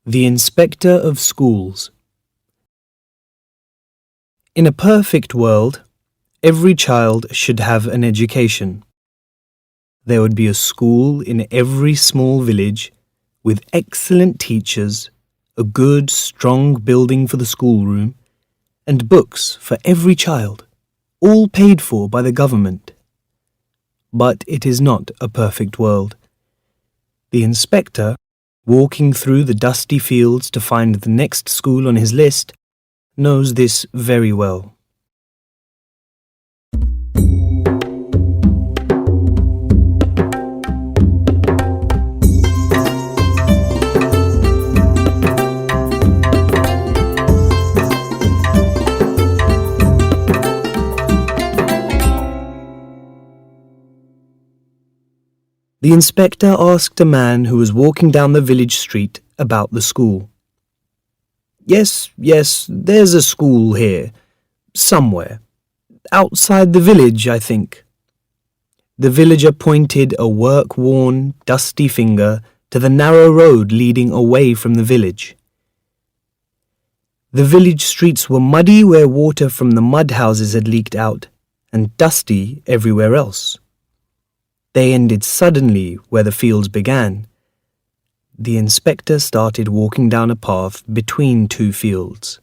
The Inspector of Schools. In a perfect world, every child should have an education. There would be a school in every small village with excellent teachers, a good, strong building for the schoolroom, and books for every child, all paid for by the government. But it is not a perfect world. The inspector, walking through the dusty fields to find the next school on his list, knows this very well. The inspector asked a man who was walking down the village street about the school. Yes, there's a school here, somewhere. Outside the village, I think. The villager pointed a work-worn, dusty finger to the narrow road leading away from the village. The village streets were muddy where water from the mud houses had leaked out, and dusty everywhere else. They ended suddenly where the fields began. The inspector started walking down a path between two fields.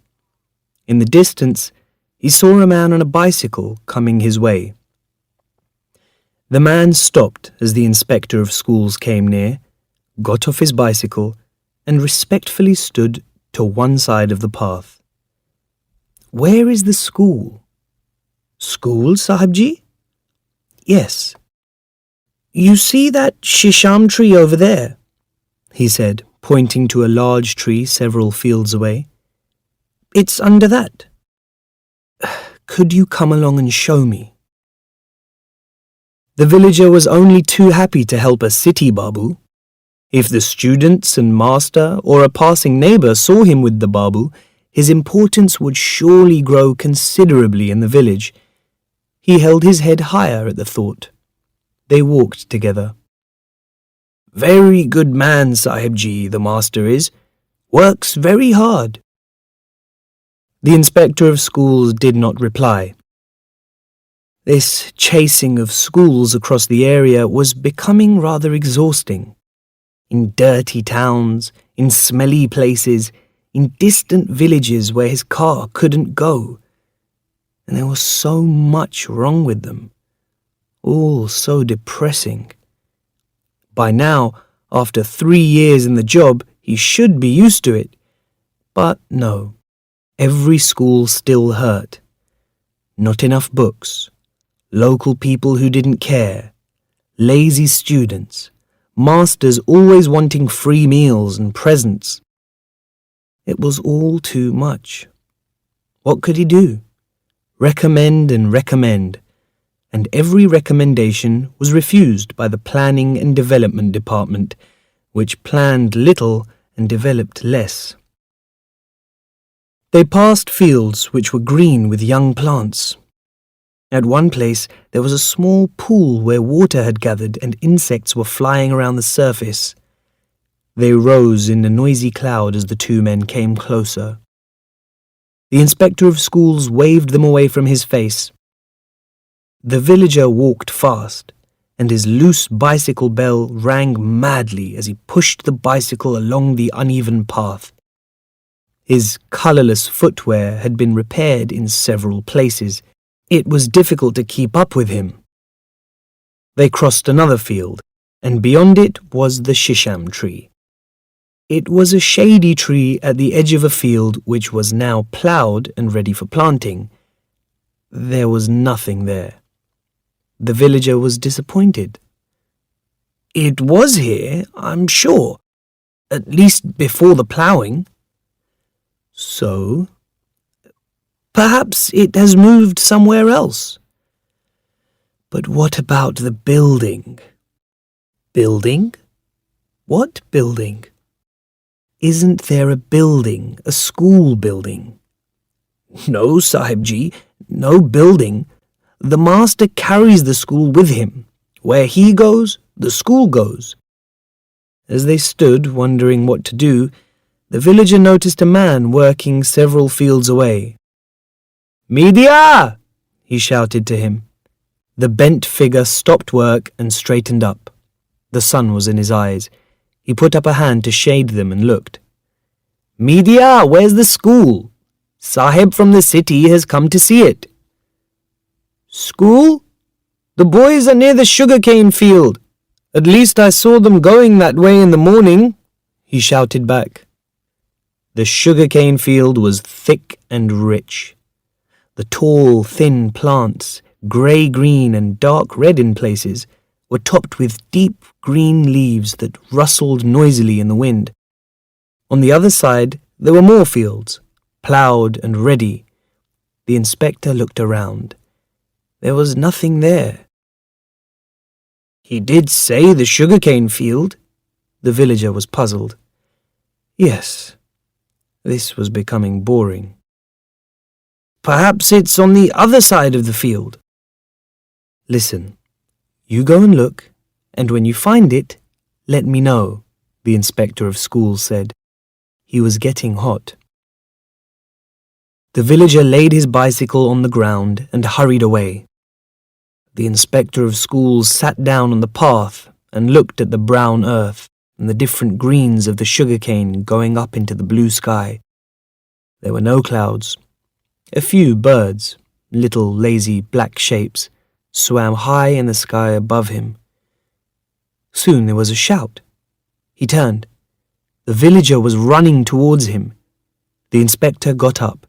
In the distance, he saw a man on a bicycle coming his way. The man stopped as the inspector of schools came near, got off his bicycle, and respectfully stood to one side of the path. "Where is the school?" "School, Sahibji?" "Yes." "You see that shisham tree over there?" he said, pointing to a large tree several fields away. "It's under that." "Could you come along and show me?" The villager was only too happy to help a city babu. If the students and master or a passing neighbour saw him with the babu, his importance would surely grow considerably in the village. He held his head higher at the thought. They walked together. "Very good man, Sahibji, the master is. Works very hard." The inspector of schools did not reply. This chasing of schools across the area was becoming rather exhausting. In dirty towns, in smelly places, in distant villages where his car couldn't go. And there was so much wrong with them. All so depressing. By now, after 3 years in the job, he should be used to it. But no, every school still hurt. Not enough books, local people who didn't care, lazy students, masters always wanting free meals and presents. It was all too much. What could he do? Recommend and recommend. And every recommendation was refused by the Planning and Development Department, which planned little and developed less. They passed fields which were green with young plants. At one place there was a small pool where water had gathered and insects were flying around the surface. They rose in a noisy cloud as the two men came closer. The inspector of schools waved them away from his face. The villager walked fast, and his loose bicycle bell rang madly as he pushed the bicycle along the uneven path. His colourless footwear had been repaired in several places. It was difficult to keep up with him. They crossed another field, and beyond it was the shisham tree. It was a shady tree at the edge of a field which was now ploughed and ready for planting. There was nothing there. The villager was disappointed. "It was here, I'm sure, at least before the ploughing." "So? Perhaps it has moved somewhere else." "But what about the building?" "Building? What building?" "Isn't there a building, a school building?" "No, Sahibji, no building. The master carries the school with him. Where he goes, the school goes." As they stood wondering what to do, The villager noticed a man working several fields away. "Media!" he shouted to him. The bent figure stopped work and straightened up. The sun was in his eyes. He put up a hand to shade them and looked. "Media, where's the school? Sahib from the city has come to see it." "School? The boys are near the sugarcane field. At least I saw them going that way in the morning," he shouted back. The sugarcane field was thick and rich. The tall, thin plants, grey-green and dark red in places, were topped with deep green leaves that rustled noisily in the wind. On the other side, there were more fields, ploughed and ready. The inspector looked around. There was nothing there. "He did say the sugarcane field." The villager was puzzled. Yes, this was becoming boring. "Perhaps it's on the other side of the field." "Listen, you go and look, and when you find it, let me know," the inspector of schools said. He was getting hot. The villager laid his bicycle on the ground and hurried away. The inspector of schools sat down on the path and looked at the brown earth and the different greens of the sugarcane going up into the blue sky. There were no clouds. A few birds, little lazy black shapes, swam high in the sky above him. Soon there was a shout. He turned. The villager was running towards him. The inspector got up.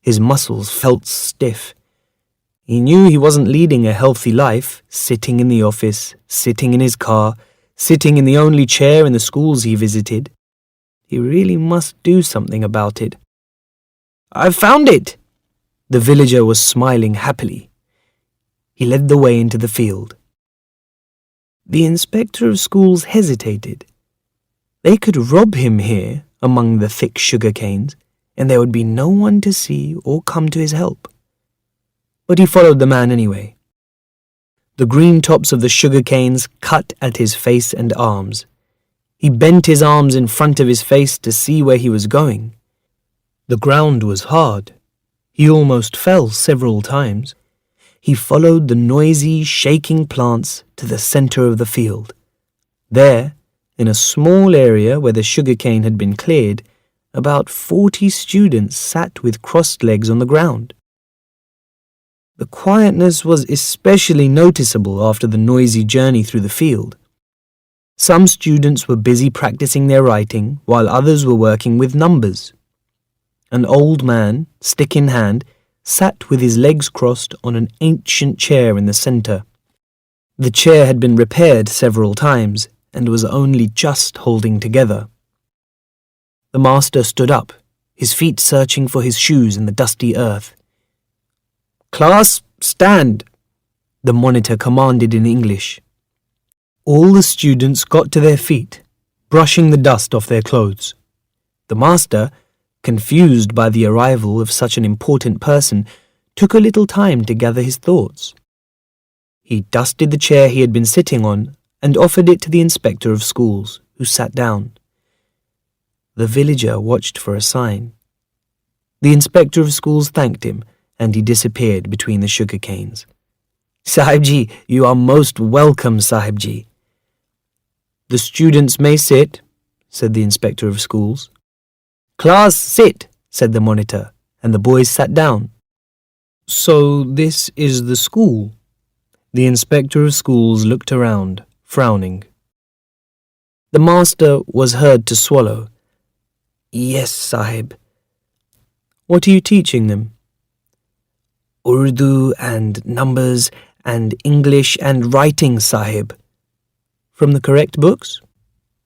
His muscles felt stiff. He knew he wasn't leading a healthy life, sitting in the office, sitting in his car, sitting in the only chair in the schools he visited. He really must do something about it. "I've found it!" The villager was smiling happily. He led the way into the field. The inspector of schools hesitated. They could rob him here among the thick sugar canes, and there would be no one to see or come to his help. But he followed the man anyway. The green tops of the sugar canes cut at his face and arms. He bent his arms in front of his face to see where he was going. The ground was hard. He almost fell several times. He followed the noisy, shaking plants to the center of the field. There, in a small area where the sugarcane had been cleared, about 40 students sat with crossed legs on the ground. The quietness was especially noticeable after the noisy journey through the field. Some students were busy practicing their writing, while others were working with numbers. An old man, stick in hand, sat with his legs crossed on an ancient chair in the center. The chair had been repaired several times and was only just holding together. The master stood up, his feet searching for his shoes in the dusty earth. "Class, stand," the monitor commanded in English. All the students got to their feet, brushing the dust off their clothes. The master, confused by the arrival of such an important person, took a little time to gather his thoughts. He dusted the chair he had been sitting on and offered it to the inspector of schools, who sat down. The villager watched for a sign. The inspector of schools thanked him, and he disappeared between the sugar canes. "Sahibji, you are most welcome, Sahibji." "The students may sit," said the inspector of schools. "Class, sit," said the monitor, and the boys sat down. "So this is the school?" The inspector of schools looked around, frowning. The master was heard to swallow. "Yes, Sahib." "What are you teaching them?" "Urdu and numbers and English and writing, Sahib." "From the correct books?"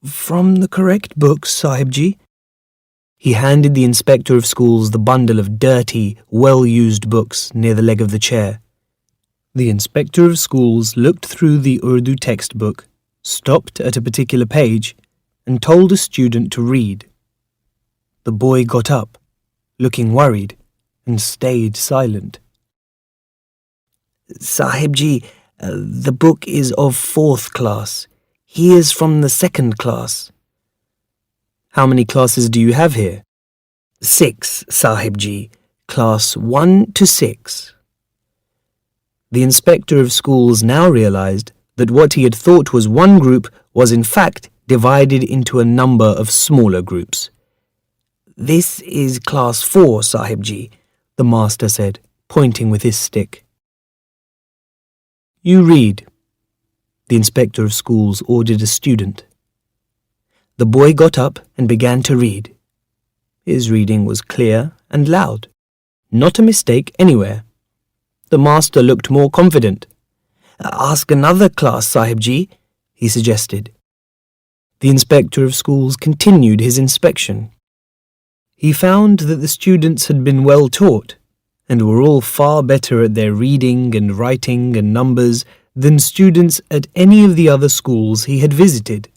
"From the correct books, Sahibji." He handed the inspector of schools the bundle of dirty, well-used books near the leg of the chair. The inspector of schools looked through the Urdu textbook, stopped at a particular page, and told a student to read. The boy got up, looking worried, and stayed silent. "Sahibji, the book is of 4th class. He is from the 2nd class." How many classes do you have here? 6, Sahib Ji. Class 1 to 6. The inspector of schools now realized that what he had thought was one group was in fact divided into a number of smaller groups. This is class 4, Sahib Ji, the master said, pointing with his stick. You read, the inspector of schools ordered a student. The boy got up and began to read. His reading was clear and loud. Not a mistake anywhere. The master looked more confident. Ask another class, Sahib Ji, he suggested. The inspector of schools continued his inspection. He found that the students had been well taught and were all far better at their reading and writing and numbers than students at any of the other schools he had visited.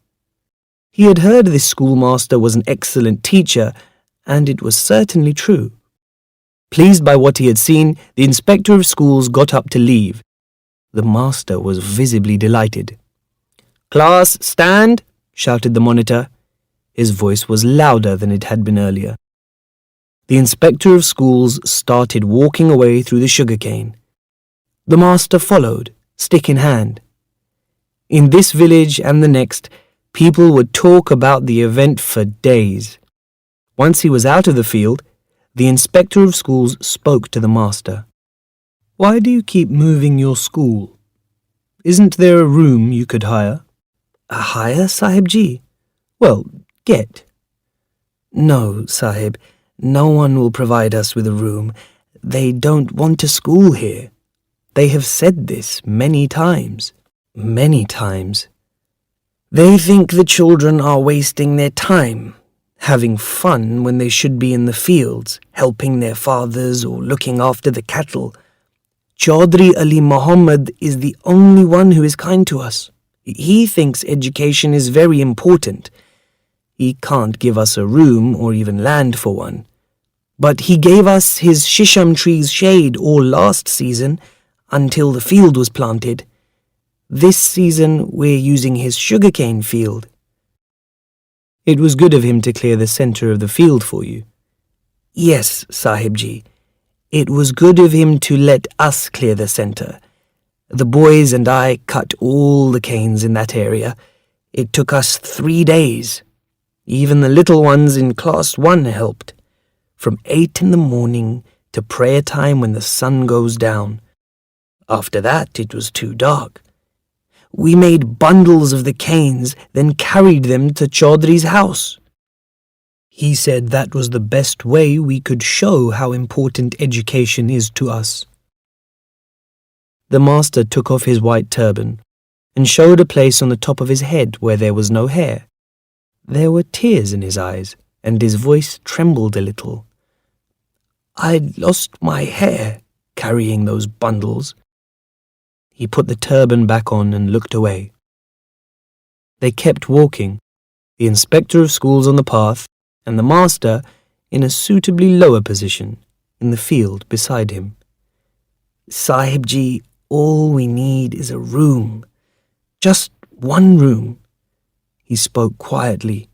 He had heard this schoolmaster was an excellent teacher, and it was certainly true. Pleased by what he had seen, the inspector of schools got up to leave. The master was visibly delighted. Class, stand, shouted the monitor. His voice was louder than it had been earlier. The inspector of schools started walking away through the sugarcane. The master followed, stick in hand. In this village and the next, people would talk about the event for days. Once he was out of the field, the inspector of schools spoke to the master. Why do you keep moving your school? Isn't there a room you could hire? A hire, Sahib Ji? Well, get. No, Sahib, no one will provide us with a room. They don't want a school here. They have said this many times. Many times. They think the children are wasting their time, having fun when they should be in the fields, helping their fathers or looking after the cattle. Chaudhry Ali Muhammad is the only one who is kind to us. He thinks education is very important. He can't give us a room or even land for one. But he gave us his shisham tree's shade all last season until the field was planted. This season we're using his sugarcane field. It was good of him to clear the centre of the field for you. Yes, Sahib Ji. It was good of him to let us clear the centre. The boys and I cut all the canes in that area. It took us 3 days. Even the little ones in class 1 helped. From 8 in the morning to prayer time when the sun goes down. After that it was too dark. We made bundles of the canes, then carried them to Chaudhry's house. He said that was the best way we could show how important education is to us. The master took off his white turban and showed a place on the top of his head where there was no hair. There were tears in his eyes, and his voice trembled a little. I'd lost my hair carrying those bundles. He put the turban back on and looked away. They kept walking, the inspector of schools on the path and the master in a suitably lower position in the field beside him. Sahib Ji, all we need is a room. Just one room. He spoke quietly.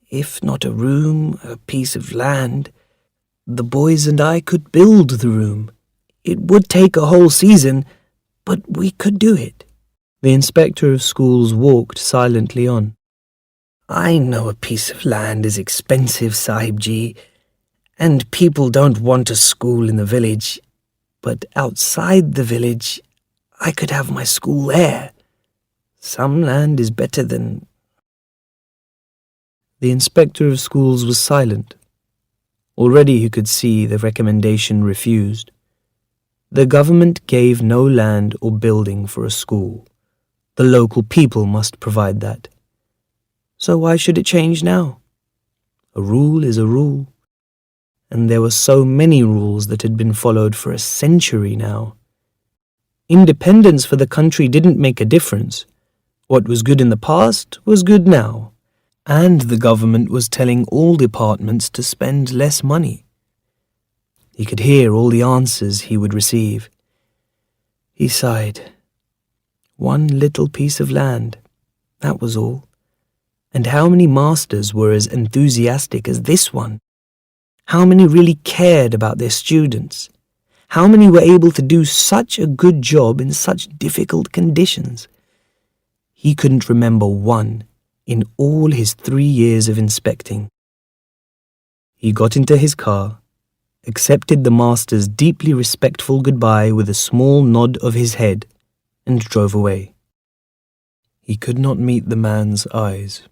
If not a room, a piece of land, the boys and I could build the room. It would take a whole season, but we could do it. The inspector of schools walked silently on. I know a piece of land is expensive, Sahib Ji, and people don't want a school in the village, but outside the village, I could have my school there. Some land is better than... The inspector of schools was silent. Already he could see the recommendation refused. The government gave no land or building for a school. The local people must provide that. So why should it change now? A rule is a rule. And there were so many rules that had been followed for a century now. Independence for the country didn't make a difference. What was good in the past was good now. And the government was telling all departments to spend less money. He could hear all the answers he would receive. He sighed. One little piece of land, that was all. And how many masters were as enthusiastic as this one? How many really cared about their students? How many were able to do such a good job in such difficult conditions? He couldn't remember one in all his 3 years of inspecting. He got into his car, accepted the master's deeply respectful goodbye with a small nod of his head, and drove away. He could not meet the man's eyes.